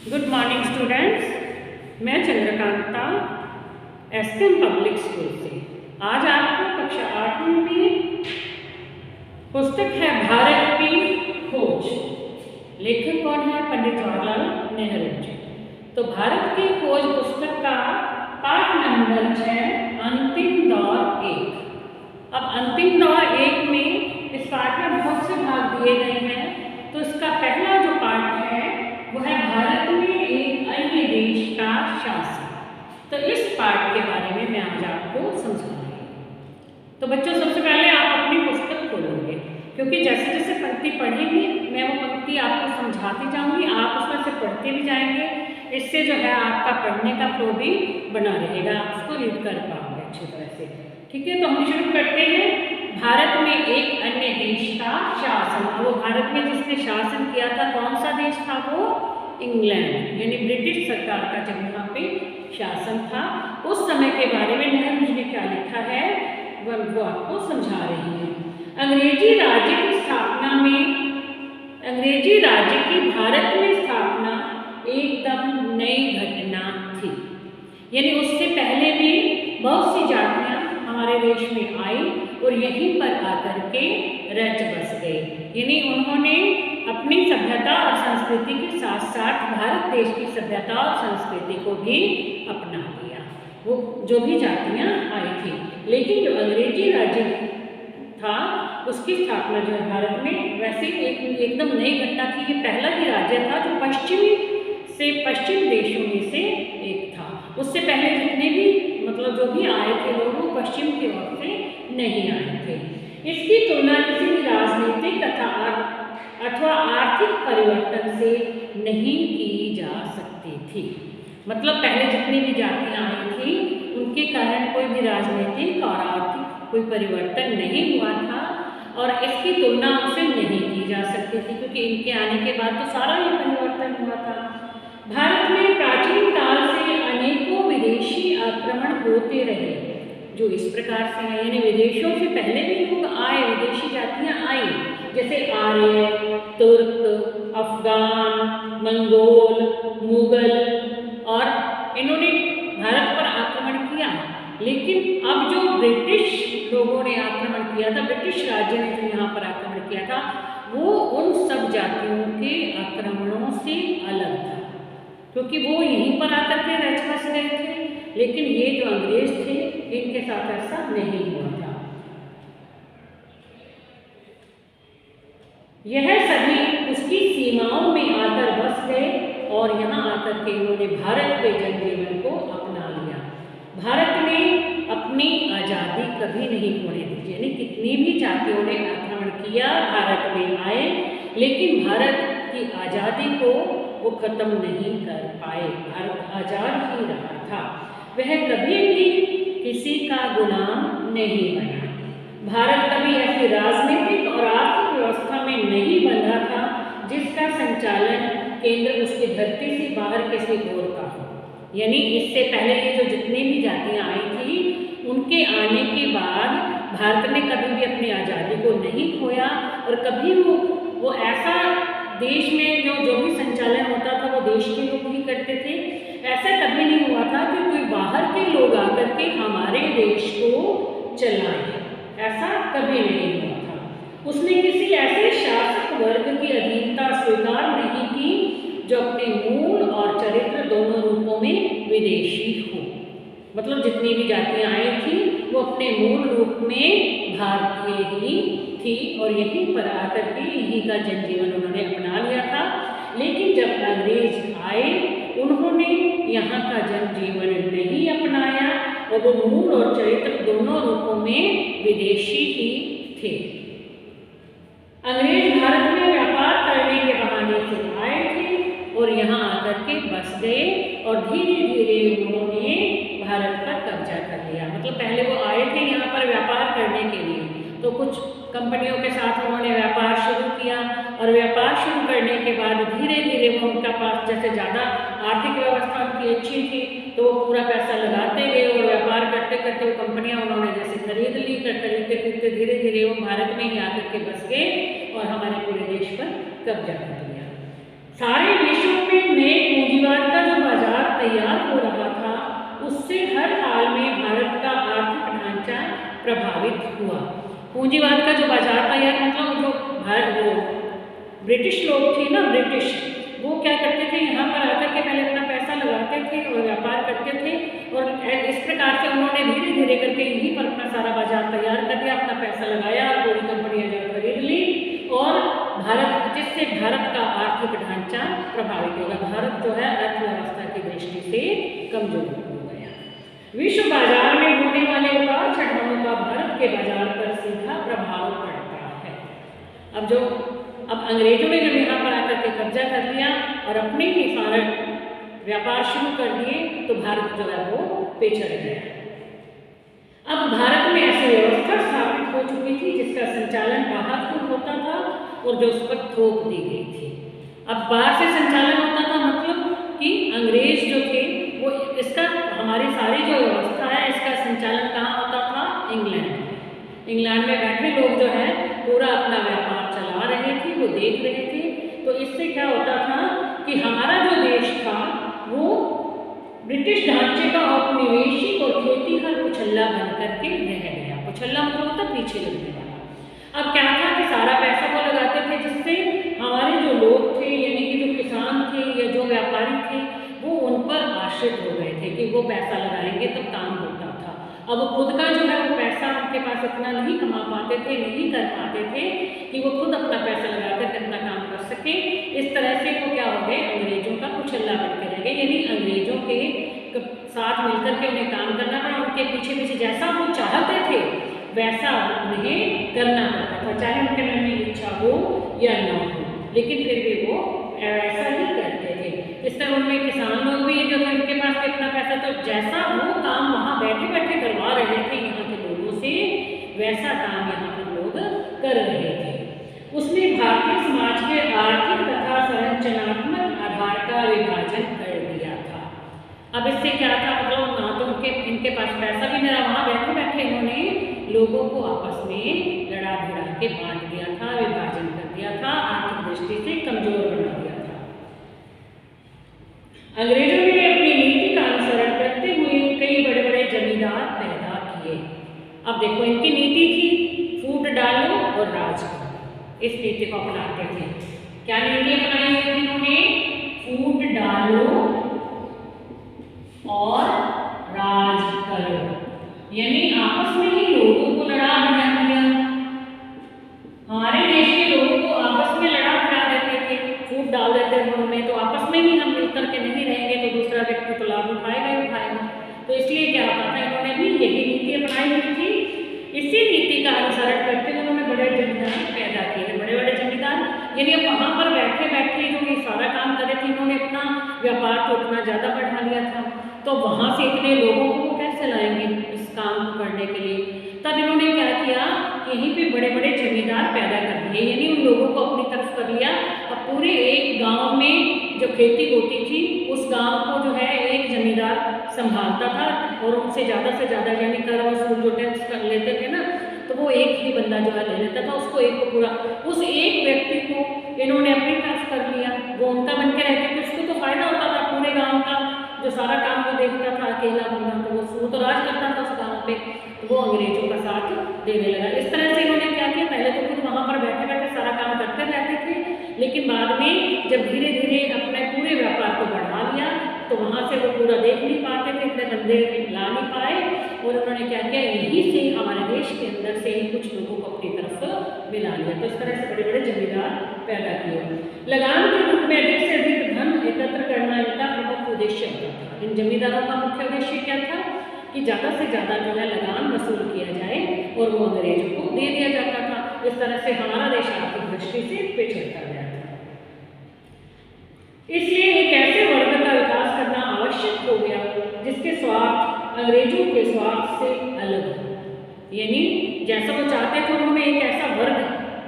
Good morning students, मैं Chandrakanta SKM public school से आज आपको कक्षा 8 में पुस्तक है भारत की खोज। लेखक कौन है? पंडित जवाहरलाल नेहरू जी। तो भारत की खोज पुस्तक का पाठ नंबर 6 अंतिम दौर 1। अब अंतिम दौर 1 में इस पाठ में बहुत से भाग दिए गए हैं। तो इसका पहला जो पाठ है वो है भारत में एक अन्य देश का शासन। तो इस पाठ के बारे में मैं आज आपको समझाऊंगी। तो बच्चों, सबसे पहले आप अपनी पुस्तक खोलोगे, क्योंकि जैसे जैसे पंक्ति पढ़ेंगे मैं वो पंक्ति आपको समझाती जाऊंगी, आप उसमें से पढ़ते भी जाएंगे। इससे जो है आपका पढ़ने का फ्लो भी बना रहेगा, आप उसको रीड कर पाओगे अच्छी तरह से। ठीक है, तो हम शुरू करते हैं। भारत में एक अन्य देश का शासन। वो भारत में जिसने शासन किया था, कौन सा देश था वो? इंग्लैंड, यानी ब्रिटिश सरकार का जब यहाँ पे शासन था उस समय के बारे में नेहरू जी ने क्या लिखा है वो आपको समझा रही है। अंग्रेजी राज्य की स्थापना में, अंग्रेजी राज्य की भारत में स्थापना एकदम नई घटना थी। यानी उससे पहले भी बहुत सी जातियां हमारे देश में आई और यहीं पर आकर के रच बस गई। यानी उन्होंने अपनी सभ्यता और संस्कृति के साथ साथ भारत देश की सभ्यता और संस्कृति को भी अपना लिया, वो जो भी जातियां आई थी। लेकिन जो अंग्रेजी राज्य था उसकी स्थापना जो है भारत में, वैसे एकदम नई घटना थी। ये पहला ही राज्य था जो पश्चिम देशों में से एक था। उससे पहले जितने भी मतलब जो भी आए थे लोग वो पश्चिम की ओर से नहीं आए थे। इसकी तुलना किसी भी राजनीतिक अथवा आर्थिक परिवर्तन से नहीं की जा सकती थी। मतलब पहले जितनी भी जातियां आई थी उनके कारण कोई भी राजनीतिक और आर्थिक कोई परिवर्तन नहीं हुआ था और इसकी तुलना उनसे नहीं की जा सकती थी, क्योंकि इनके आने के बाद तो सारा ही परिवर्तन हुआ था। भारत में प्राचीन काल से अनेकों विदेशी आक्रमण होते रहे जो इस प्रकार से है, यानी विदेशों से पहले भी लोग आए, विदेशी जातियां आई, जैसे आर्य, तुर्क, अफगान, मंगोल, मुगल, और इन्होंने भारत पर आक्रमण किया। लेकिन अब जो ब्रिटिश लोगों ने आक्रमण किया था, ब्रिटिश राज्य ने जो यहाँ पर आक्रमण किया था, वो उन सब जातियों के आक्रमणों से अलग था, क्योंकि वो यहीं पर आकर के रच बस गए थे। लेकिन ये जो अंग्रेज थे इनके साथ ऐसा नहीं हुआ था। यह सभी उसकी सीमाओं में आकर बस गए और यहाँ आकर के इन्होंने भारत के जनजीवन को अपना लिया। भारत ने अपनी आज़ादी कभी नहीं होने दी, यानी कितनी भी जातियों ने आक्रमण किया, भारत में आए, लेकिन भारत की आज़ादी को वो ख़त्म नहीं कर पाए। भारत आज़ाद ही रहा था, वह कभी भी किसी का गुलाम नहीं बना। भारत कभी ऐसी राजनीतिक और आर्थिक व्यवस्था में नहीं बंधा था जिसका संचालन केंद्र उसकी धरती से बाहर किसी और का हो। यानी इससे पहले ये जो जितनी भी जातियां आई थी उनके आने के बाद भारत ने कभी भी अपनी आज़ादी को नहीं खोया और कभी वो ऐसा देश में जो भी संचालन होता था वो देश के लोग ही करते थे। ऐसा कभी नहीं हुआ था कि कोई बाहर के लोग आकर के हमारे देश को चलाए, ऐसा कभी नहीं हुआ था। उसने किसी ऐसे शासक वर्ग की अधीनता स्वीकार नहीं की जो अपने मूल और चरित्र दोनों रूपों में विदेशी हो। मतलब जितनी भी जातियां आई थी वो अपने मूल रूप में भारतीय ही थी और यहीं पर आकर के यहीं का जनजीवन उन्होंने अपना लिया था। लेकिन जब अंग्रेज आए उन्होंने यहाँ का जनजीवन नहीं अपनाया और वो मूल और चरित्र दोनों रूपों में विदेशी ही थे। अंग्रेज भारत में व्यापार करने के बहाने से आए थे और यहाँ आकर के बस गए और धीरे धीरे उन्होंने भारत पर कब्जा कर लिया। मतलब पहले वो आए थे यहाँ पर व्यापार करने के लिए, तो कुछ कंपनियों के साथ उन्होंने व्यापार शुरू किया और व्यापार शुरू करने के बाद धीरे धीरे वो उनका पास जैसे ज़्यादा आर्थिक व्यवस्था उनकी अच्छी थी तो वो पूरा पैसा लगाते गए और व्यापार करते करते वो कंपनियां उन्होंने जैसे खरीद ली, खरीदते खरीदते धीरे धीरे वो भारत में ही आकर के बस गए और हमारे पूरे देश पर कब्जा कर लिया। सारे विश्व में नए पूंजी पूंजीवाद का जो बाजार तैयार हो रहा था उससे हर हाल में भारत का आर्थिक ढांचा प्रभावित हुआ। पूंजीवाद का जो बाजार तैयार मतलब जो भारत वो ब्रिटिश लोग थे ना, ब्रिटिश, वो क्या करते थे, यहाँ पर आकर के पहले अपना पैसा लगाते थे और व्यापार करते थे, और इस प्रकार से उन्होंने धीरे धीरे करके यहीं पर अपना सारा बाजार तैयार कर दिया, अपना पैसा लगाया, पूरी कंपनियां जो खरीद ली, और जिससे भारत का आर्थिक ढांचा प्रभावित होगा। भारत जो है अर्थव्यवस्था की दृष्टि से कमजोर हो गया। विश्व बाजार में होने वाले उतार चढ़ावों का भारत के बाजार पर सीधा प्रभाव पड़ता है। अब अंग्रेजों ने जब यहाँ पर आकर के कब्जा कर लिया और अपने ही सारे व्यापार शुरू कर दिए तो भारत जो है वो पिछड़ गया। अब भारत में ऐसी व्यवस्था स्थापित हो चुकी थी जिसका संचालन बाहर से होता था और जो उस पर थोप दी गई थी। अब बाहर से संचालन होता था मतलब कि अंग्रेज जो थे वो इसका हमारी सारी जो व्यवस्था है इसका संचालन कहाँ होता था? इंग्लैंड में बैठे लोग जो है पूरा अपना व्यापार चला रहे थे, वो देख रहे थे। तो इससे क्या होता था कि हमारा जो देश था वो ब्रिटिश ढांचे का औपनिवेशिक और खेती का कुचल्ला बन करके रह गया। कुचल्ला मतलब होता पीछे लगने वाला। अब क्या था कि सारा पैसा वो लगाते थे जिससे हमारे जो लोग थे यानी कि जो किसान थे या जो व्यापारी थे वो उन पर आश्रित हो गए थे कि वो पैसा लगाएंगे तब काम होता था। अब खुद का जो है वो पैसा उनके पास इतना नहीं कमा पाते थे, नहीं कर पाते थे कि वो खुद अपना पैसा लगा कर अपना काम कर सके। इस तरह से वो क्या हो गए, अंग्रेजों का कुचल्ला बन के रह गए, यानी अंग्रेजों के साथ मिलकर के उन्हें काम करना पड़ा। उनके पीछे पीछे जैसा वो चाहते थे वैसा उन्हें करना पड़ता था, चाहे उनके मन में इच्छा हो या न हो, लेकिन फिर भी वो ऐसा ही करते थे। इस तरह उनमें किसान लोग भी जो थे उनके पास भी अपना पैसा, तो जैसा वो काम वहाँ बैठे बैठे करवा रहे थे यहाँ के लोगों से वैसा काम यहाँ पर लोग कर रहे थे। उसने भारतीय समाज के आर्थिक तथा संरचनात्मक आधार का विभाजन कर दिया था। अब इससे क्या था, मतलब ना तो इनके पास पैसा भी नहीं रहा, वहाँ बैठे बैठे इन्होंने लोगों को आपस में लड़ा भिड़ा के बांट दिया था, विभाजन कर दिया था, आर्थिक दृष्टि से कमजोर बना दिया था। अंग्रेजों ने अपनी नीति का अनुसरण करते हुए कई बड़े बड़े जमींदार पैदा किए। अब देखो इनकी नीति थी फूट डालो और राज करो, इस नीति को अपनाते थे। क्या नीति अपनाई हुई थी इन्होंने? फूट डालो और राज करो, यानी आपस में ही लोगों को लड़ा भिड़ा दिया। हमारे देश के लोगों को आपस में लड़ा भिड़ा देते थे, फूट डाल देते थे उनमें, तो आपस में ही हम मिलकर के नहीं रहेंगे तो दूसरा व्यक्ति तो लाभ उठाएगा ही उठाएगा। तो इसलिए क्या होता था, इन्होंने भी यही नीति अपनाई हुई थी। इसी नीति का अनुसरण करते हुए उन्होंने बड़े जमींदार पैदा किए। बड़े बड़े जमींदार यानी अब वहाँ पर बैठे बैठे जो ये सारा काम कर रहे थे, इन्होंने अपना व्यापार तो इतना ज़्यादा बढ़ा लिया था, तो वहाँ से इतने लोगों को कैसे लाएंगे इस काम को करने के लिए। तब इन्होंने क्या किया, यहीं पे बड़े बड़े जमींदार पैदा कर दिए, यानी उन लोगों को अपनी तरफ कर लिया। अब पूरे एक गांव में जो खेती होती थी उस गांव को जो है एक जमींदार संभालता था और उनसे ज़्यादा से ज़्यादा यानी कर वसूल जो टैक्स कर लेते थे ना, तो वो एक ही बंदा जो है ले लेता था, उसको एक को पूरा, उस एक व्यक्ति को इन्होंने अपनी तरफ कर लिया। वो उनका बन के रहते थे, उसको तो फायदा होता था, पूरे गाँव का जो सारा काम वो देखता था अकेला बंदा, तो वो तो राज करता था उस गाँव पे, तो वो अंग्रेजों का साथ देने लगा। इस तरह से इन्होंने क्या किया, पहले तो खुद वहाँ पर बैठे बैठे सारा काम करते रहते थे, लेकिन बाद में जब धीरे धीरे अपने पूरे व्यापार को बढ़ा लिया तो वहाँ से वो पूरा देख नहीं पाते थे, इतने बंदे ला नहीं पाए, और उन्होंने क्या किया, यहीं से हमारे देश के अंदर से ही कुछ लोगों को अपनी तरफ मिला लिया। तो इस तरह से बड़े बड़े जमींदार पैदा किए। लगान के रूप में अधिक से अधिक धन एकत्र करना इनका प्रमुख उद्देश्य होता था। इन जमींदारों का मुख्य उद्देश्य क्या था कि ज़्यादा से ज़्यादा जो है लगान वसूल किया जाए और वो अंग्रेजों को दे दिया जाता था। इस तरह से हमारा देश आर्थिक दृष्टि से पिछड़ता गया था। इसलिए एक ऐसे वर्ग का विकास करना आवश्यक हो गया जिसके स्वार्थ अंग्रेजों के स्वार्थ से अलग हो, यानी जैसा वो चाहते थे उन्होंने एक ऐसा वर्ग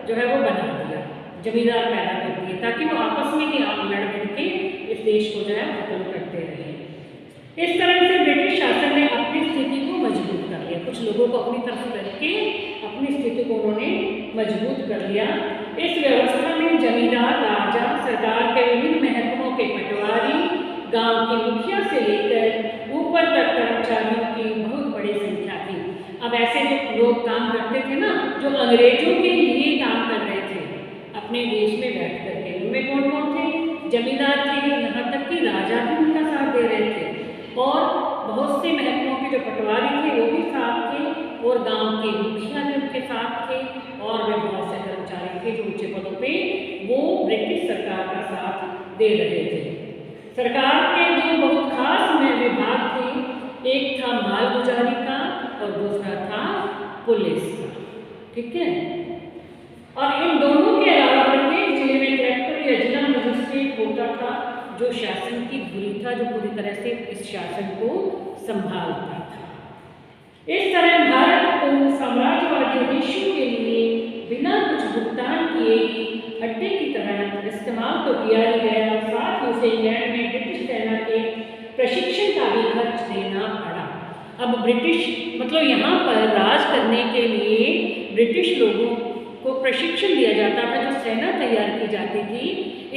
जो है वो बना दिया, जमींदार पैदा कर दिए, ताकि वो आपस में ही लड़ भिड़ के इस देश को जो है खत्म करते रहे। इस तरह से ब्रिटिश शासन ने अपनी स्थिति को मजबूत कर लिया, कुछ लोगों को अपनी तरफ करके अपनी स्थिति को उन्होंने मजबूत कर लिया। इस व्यवस्था में जमींदार, राजा, सरकार के विभिन्न महकमों के पटवारी, गांव के मुखिया से लेकर ऊपर तक कर्मचारियों की बहुत बड़ी संख्या थी। अब ऐसे जो लोग काम करते थे ना, जो अंग्रेजों के लिए काम कर रहे थे अपने देश में बैठ करके, उनमें कौन कौन थे? जमींदार थे, यहाँ तक कि राजा भी उनका साथ दे रहे थे, और बहुत से महकमों के जो पटवारी थे वो भी साथ थे, और गांव के मुखिया भी उनके साथ थे, और वे बहुत से कर्मचारी थे जो ऊंचे पदों पे वो ब्रिटिश सरकार का साथ दे रहे थे। सरकार के दो बहुत खास में विभाग थे, एक था मालगुजारी का और दूसरा था पुलिस का। ठीक है, और इन दोनों के अलावा प्रत्येक जिले में कलेक्टर या जिला मजिस्ट्रेट होता था जो शासन की धुरी था, जो पूरी तरह से इस शासन को संभालता था। इस तरह भारत को साम्राज्यवादी उद्देश्यों के लिए बिना कुछ भुगतान किए ही अड्डे की तरह इस्तेमाल तो किया ही गया, साथ ही उसे इंग्लैंड में ब्रिटिश सेना के प्रशिक्षण का भी खर्च देना पड़ा। अब ब्रिटिश मतलब यहाँ पर राज करने के लिए ब्रिटिश लोगों को प्रशिक्षण दिया जाता था, जो सेना तैयार की जाती थी।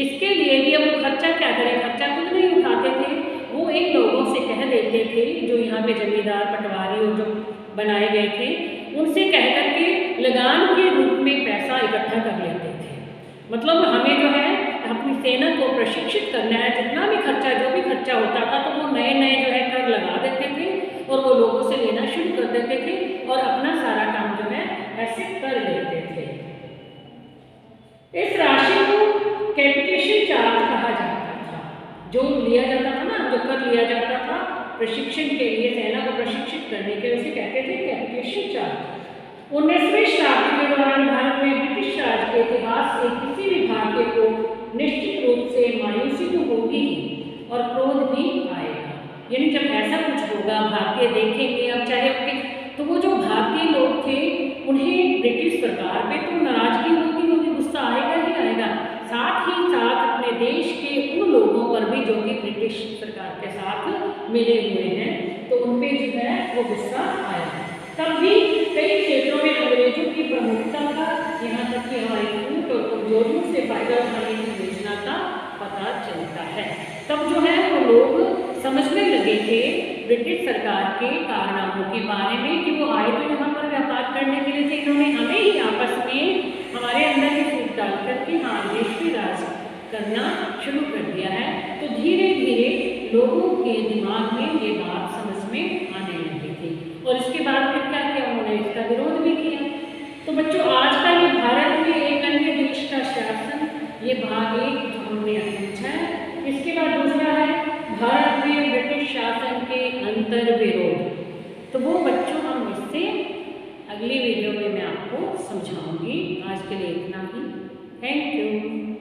इसके लिए भी अब वो खर्चा क्या करें, खर्चा खुद नहीं उठाते थे, वो इन लोगों से कह देते थे जो यहाँ पे जमींदार पटवारी और जो बनाए गए थे उनसे कह करके लगान के रूप में पैसा इकट्ठा कर लेते थे। मतलब हमें जो है अपनी सेना को प्रशिक्षित करना है, जितना भी खर्चा जो भी खर्चा होता था तो वो नए नए जो है कर लगा देते थे और वो लोगों से लेना शुरू कर देते थे और अपना सारा काम जो है ऐसे कर लेते थे। इस राशि को कैपिटेशन चार्ज कहा जाता था, जो लिया जाता था ना, जो कर लिया जाता था प्रशिक्षण के लिए, सेना को प्रशिक्षित करने के लिए, उसे कहते थे कैपिटेशन चार्ज। 19वीं शताब्दी के दौरान भारत में ब्रिटिश राज के इतिहास से किसी भी भारतीय को निश्चित रूप से मायूसी तो होगी ही और क्रोध भी आएगा। यानी जब ऐसा कुछ होगा भारतीय देखेंगे, अब चाहे उनके तो वो जो भारतीय लोग थे उन्हें ब्रिटिश सरकार पे तो नाराजगी होगी, उन्हें गुस्सा आएगा ही आएगा, साथ ही साथ अपने देश के उन लोगों पर भी जो कि ब्रिटिश सरकार के साथ मिले हुए हैं तो उन पे जो है वो गुस्सा आएगा। तब भी कई क्षेत्रों में अंग्रेजों की प्रमुखता का, यहाँ तक कि हमारी छूट और कमजोरियों से फायदा उठाने की योजना का पता चलता है। तब जो है वो लोग समझने लगे थे ब्रिटिश सरकार के कारनामों के बारे में कि वो आए तो यहाँ पर व्यापार करने के लिए थे, इन्होंने हमें ही आपस में हमारे अंदर की फूट डाल करके हाँ देश पे राज करना शुरू कर दिया है। तो धीरे धीरे लोगों के दिमाग में ये बात समझ में आने लगी थी और इसके बाद फिर क्या किया, उन्होंने इसका विरोध भी किया। तो बच्चों आज का ये भारत में एक अन्य देश का शासन, ये भाग एक जो हमने समझा है। इसके बाद दूसरा है भारत में ब्रिटिश शासन के अंतर विरोध। तो वो बच्चों हम इससे अगली वीडियो में मैं आपको समझाऊंगी। आज के लिए इतना ही। Thank you.